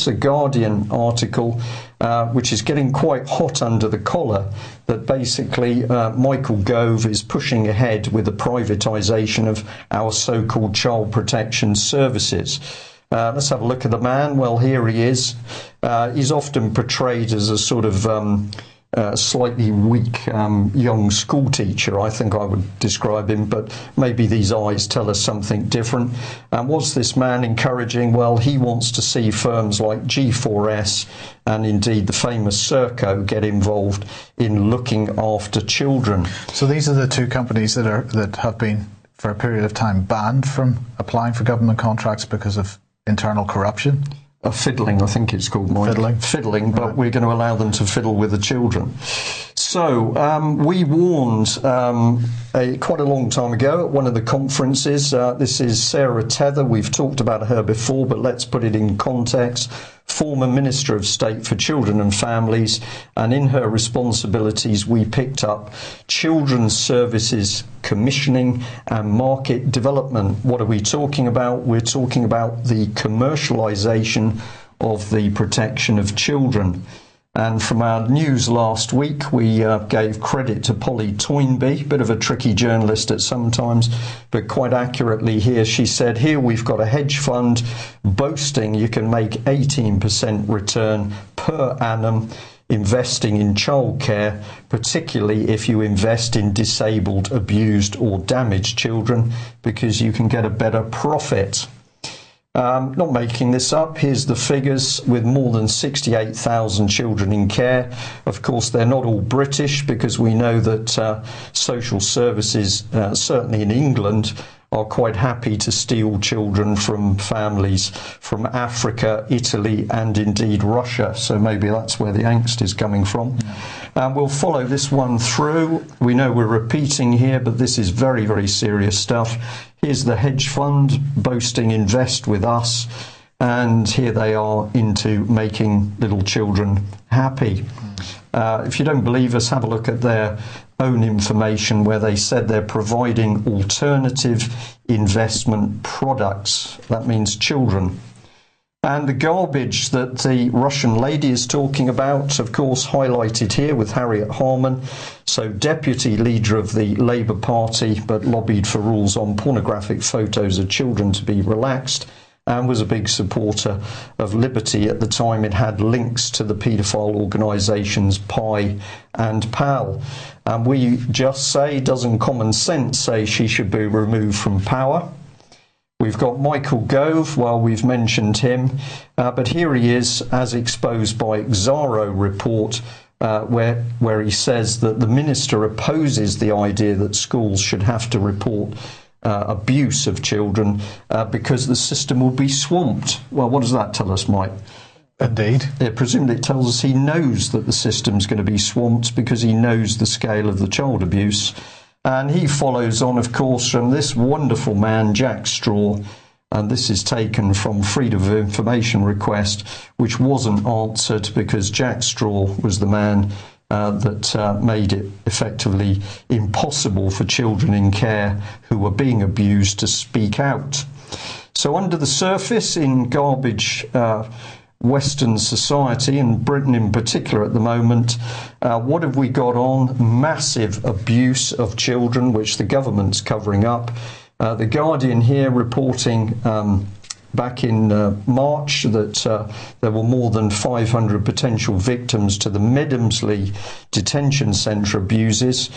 a Guardian article, which is getting quite hot under the collar, that basically Michael Gove is pushing ahead with the privatisation of our so-called child protection services. Let's have a look at the man. Well, here he is. He's often portrayed as a sort of slightly weak young school teacher, I think I would describe him, but maybe these eyes tell us something different. And what's this man encouraging? Well, he wants to see firms like G4S and indeed the famous Serco get involved in looking after children. So these are the two companies that have been, for a period of time, banned from applying for government contracts because of internal corruption? Fiddling, I think it's called, Mike. Fiddling, but right. We're going to allow them to fiddle with the children. So we warned quite a long time ago at one of the conferences. This is Sarah Tether. We've talked about her before, but let's put it in context. Former Minister of State for Children and Families, and in her responsibilities we picked up children's services commissioning and market development. What are we talking about? We're talking about the commercialisation of the protection of children. And from our news last week, we gave credit to Polly Toynbee, bit of a tricky journalist at some times, but quite accurately here she said, here we've got a hedge fund boasting you can make 18% return per annum investing in childcare, particularly if you invest in disabled, abused or damaged children, because you can get a better profit. Not making this up, here's the figures, with more than 68,000 children in care. Of course, they're not all British, because we know that social services, certainly in England, are quite happy to steal children from families from Africa, Italy and indeed Russia. So maybe that's where the angst is coming from. We'll follow this one through. We know we're repeating here, but this is very, very serious stuff. Here's the hedge fund boasting invest with us, and here they are into making little children happy. If you don't believe us, have a look at their own information where they said they're providing alternative investment products. That means children. And the garbage that the Russian lady is talking about, of course, highlighted here with Harriet Harman, so deputy leader of the Labour Party, but lobbied for rules on pornographic photos of children to be relaxed, and was a big supporter of Liberty at the time it had links to the paedophile organisations Pi and Pal. And we just say, doesn't common sense say she should be removed from power? We've got Michael Gove, well, we've mentioned him, but here he is as exposed by Xaro report, where he says that the minister opposes the idea that schools should have to report abuse of children because the system will be swamped. Well, what does that tell us, Mike? Indeed. Presumably it tells us he knows that the system's going to be swamped because he knows the scale of the child abuse. And he follows on, of course, from this wonderful man, Jack Straw, and this is taken from Freedom of Information request, which wasn't answered because Jack Straw was the man that made it effectively impossible for children in care who were being abused to speak out. So under the surface, in garbage Western society, and Britain in particular at the moment, what have we got on? Massive abuse of children, which the government's covering up. The Guardian here reporting back in March that there were more than 500 potential victims to the Medemsley detention centre abuses.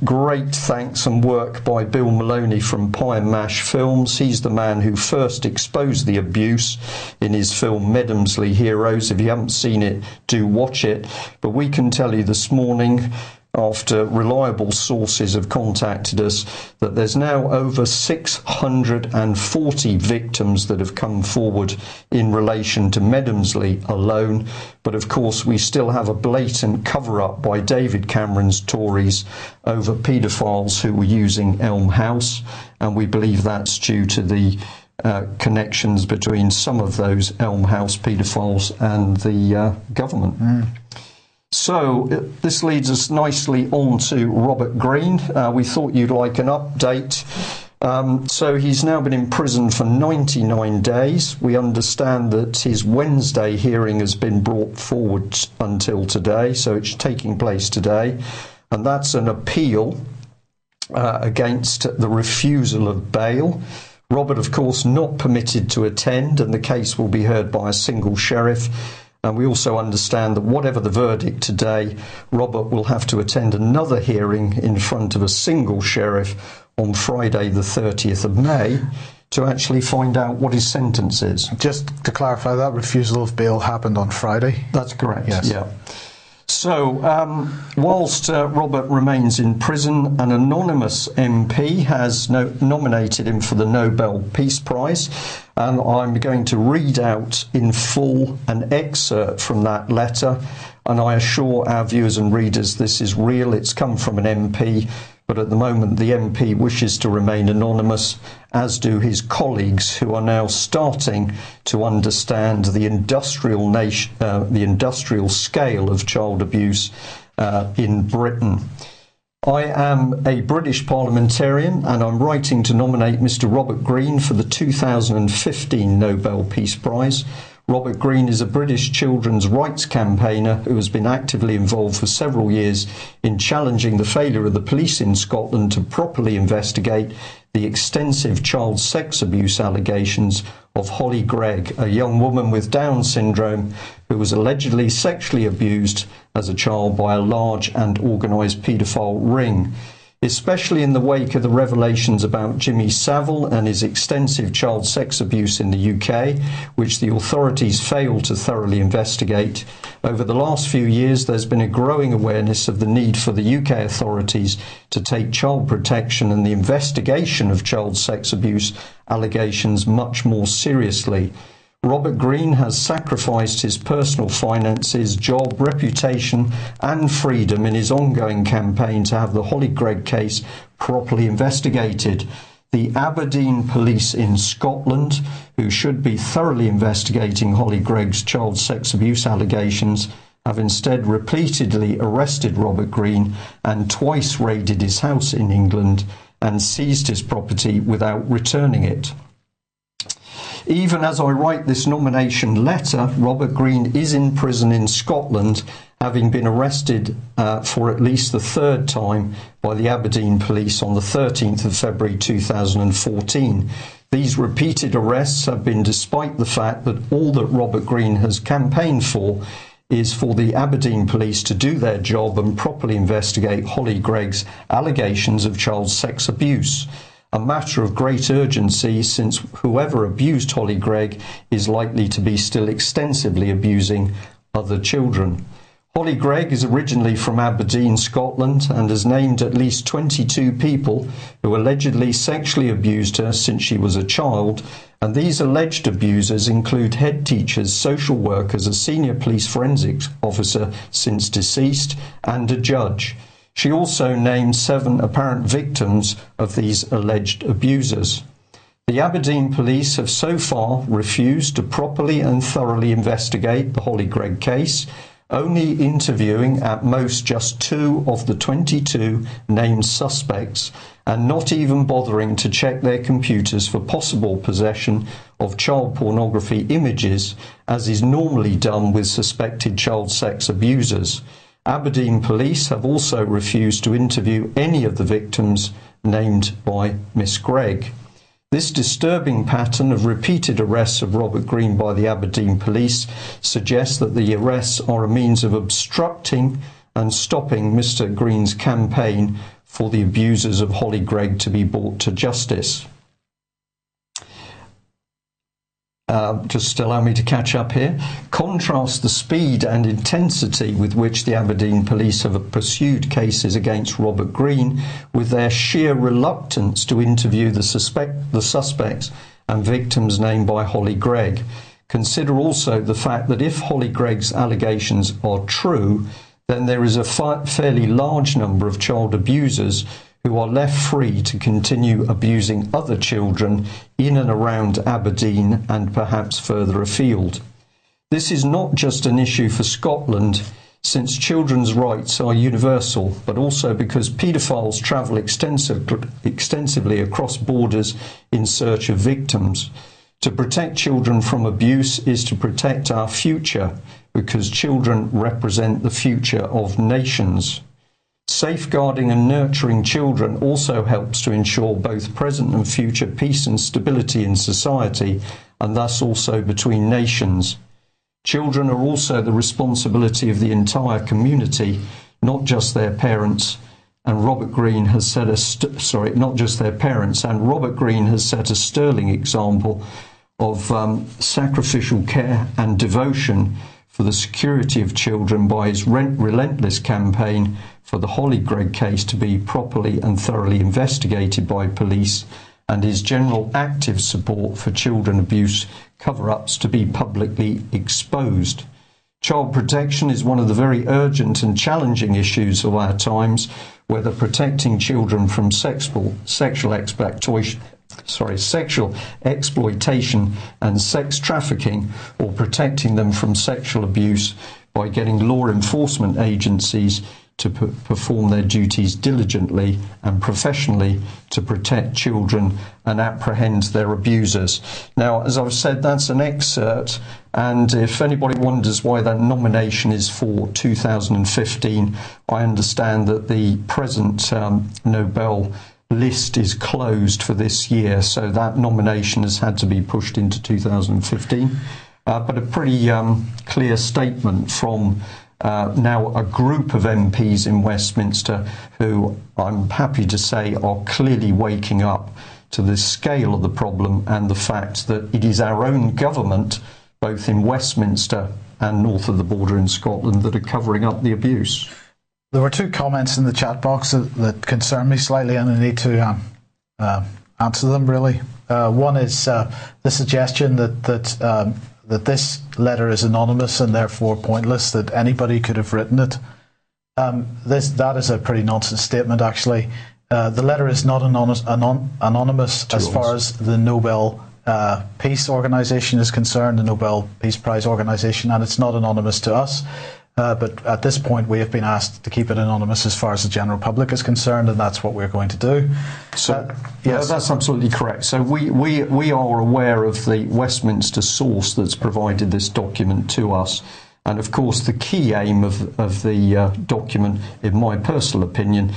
Great thanks and work by Bill Maloney from Pie and Mash Films. He's the man who first exposed the abuse in his film Medemsley Heroes. If you haven't seen it, do watch it. But we can tell you this morning, after reliable sources have contacted us, that there's now over 640 victims that have come forward in relation to Medemsley alone. But of course we still have a blatant cover-up by David Cameron's Tories over paedophiles who were using Elm House, and we believe that's due to the connections between some of those Elm House paedophiles and the government. So this leads us nicely on to Robert Greene. We thought you'd like an update So he's now been in prison for 99 days. We understand that his Wednesday hearing has been brought forward until today, so it's taking place today. And that's an appeal against the refusal of bail. Robert, of course, not permitted to attend, and the case will be heard by a single sheriff. And we also understand that whatever the verdict today, Robert will have to attend another hearing in front of a single sheriff on Friday the 30th of May to actually find out what his sentence is. Just to clarify, that refusal of bail happened on Friday? That's correct, yes. Yeah. So, whilst Robert remains in prison, an anonymous MP has nominated him for the Nobel Peace Prize, and I'm going to read out in full an excerpt from that letter, and I assure our viewers and readers this is real. It's come from an MP, but at the moment the MP wishes to remain anonymous, as do his colleagues, who are now starting to understand the industrial scale of child abuse in Britain. I am a British parliamentarian, and I'm writing to nominate Mr. Robert Greene for the 2015 Nobel Peace Prize. Robert Greene is a British children's rights campaigner who has been actively involved for several years in challenging the failure of the police in Scotland to properly investigate the extensive child sex abuse allegations of Holly Gregg, a young woman with Down syndrome who was allegedly sexually abused as a child by a large and organised paedophile ring. Especially in the wake of the revelations about Jimmy Savile and his extensive child sex abuse in the UK, which the authorities failed to thoroughly investigate, over the last few years there's been a growing awareness of the need for the UK authorities to take child protection and the investigation of child sex abuse allegations much more seriously. Robert Greene has sacrificed his personal finances, job, reputation and freedom in his ongoing campaign to have the Holly Gregg case properly investigated. The Aberdeen police in Scotland, who should be thoroughly investigating Holly Gregg's child sex abuse allegations, have instead repeatedly arrested Robert Greene and twice raided his house in England and seized his property without returning it. Even as I write this nomination letter, Robert Greene is in prison in Scotland, having been arrested for at least the third time by the Aberdeen police on the 13th of February 2014. These repeated arrests have been despite the fact that all that Robert Greene has campaigned for is for the Aberdeen police to do their job and properly investigate Holly Gregg's allegations of child sex abuse. A matter of great urgency, since whoever abused Holly Gregg is likely to be still extensively abusing other children. Holly Gregg is originally from Aberdeen, Scotland, and has named at least 22 people who allegedly sexually abused her since she was a child, and these alleged abusers include head teachers, social workers, a senior police forensics officer since deceased, and a judge. She also named 7 apparent victims of these alleged abusers. The Aberdeen police have so far refused to properly and thoroughly investigate the Holly Gregg case, only interviewing at most just 2 of the 22 named suspects, and not even bothering to check their computers for possible possession of child pornography images, as is normally done with suspected child sex abusers. Aberdeen police have also refused to interview any of the victims named by Miss Gregg. This disturbing pattern of repeated arrests of Robert Greene by the Aberdeen police suggests that the arrests are a means of obstructing and stopping Mr. Greene's campaign for the abusers of Holly Gregg to be brought to justice. Just allow me to catch up here. Contrast the speed and intensity with which the Aberdeen police have pursued cases against Robert Greene with their sheer reluctance to interview the suspects and victims named by Holly Gregg. Consider also the fact that if Holly Gregg's allegations are true, then there is a fairly large number of child abusers who are left free to continue abusing other children in and around Aberdeen and perhaps further afield. This is not just an issue for Scotland. since children's rights are universal, but also because paedophiles travel extensively across borders in search of victims. To protect children from abuse is to protect our future, because children represent the future of nations. Safeguarding and nurturing children also helps to ensure both present and future peace and stability in society, and thus also between nations. Children are also the responsibility of the entire community, not just their parents. And Robert Greene has set not just their parents. And Robert Greene has set a sterling example of sacrificial care and devotion for the security of children by his relentless campaign for the Holly Gregg case to be properly and thoroughly investigated by police, and his general active support for children abuse cover-ups to be publicly exposed. Child protection is one of the very urgent and challenging issues of our times, whether protecting children from sexual exploitation and sex trafficking, or protecting them from sexual abuse by getting law enforcement agencies to perform their duties diligently and professionally to protect children and apprehend their abusers. Now, as I've said, that's an excerpt, and if anybody wonders why that nomination is for 2015, I understand that the present Nobel list is closed for this year, so that nomination has had to be pushed into 2015. But a pretty clear statement from now a group of MPs in Westminster who, I'm happy to say, are clearly waking up to the scale of the problem and the fact that it is our own government, both in Westminster and north of the border in Scotland, that are covering up the abuse. There were two comments in the chat box that concern me slightly, and I need to answer them, really. One is the suggestion that this letter is anonymous and therefore pointless, that anybody could have written it. That is a pretty nonsense statement, actually. The letter is not anonymous as far as the Nobel Peace Organization is concerned, the Nobel Peace Prize Organization, and it's not anonymous to us. But at this point, we have been asked to keep it anonymous as far as the general public is concerned, and that's what we're going to do. So, yes, that's absolutely correct. So we are aware of the Westminster source that's provided this document to us. And of course, the key aim of the document, in my personal opinion,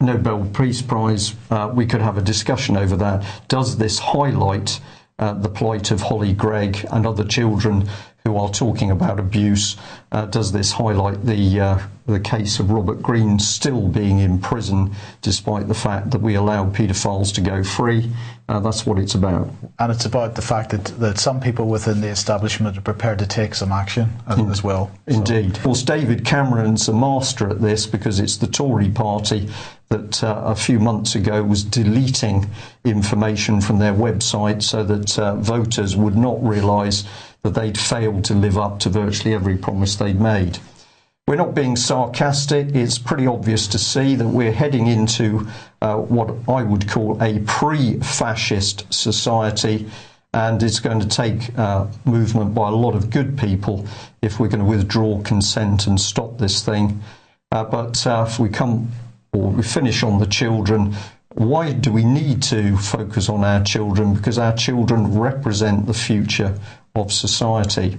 Nobel Peace Prize, we could have a discussion over that. Does this highlight the plight of Holly Gregg and other children who are talking about abuse? Does this highlight the case of Robert Greene still being in prison despite the fact that we allowed paedophiles to go free? That's what it's about. And it's about the fact that some people within the establishment are prepared to take some action as well. Indeed. Of course, David Cameron's a master at this, because it's the Tory party that a few months ago was deleting information from their website so that voters would not realise that they'd failed to live up to virtually every promise they'd made. We're not being sarcastic. It's pretty obvious to see that we're heading into what I would call a pre-fascist society, and it's going to take movement by a lot of good people if we're going to withdraw consent and stop this thing. But if we finish on the children, why do we need to focus on our children? Because our children represent the future of society.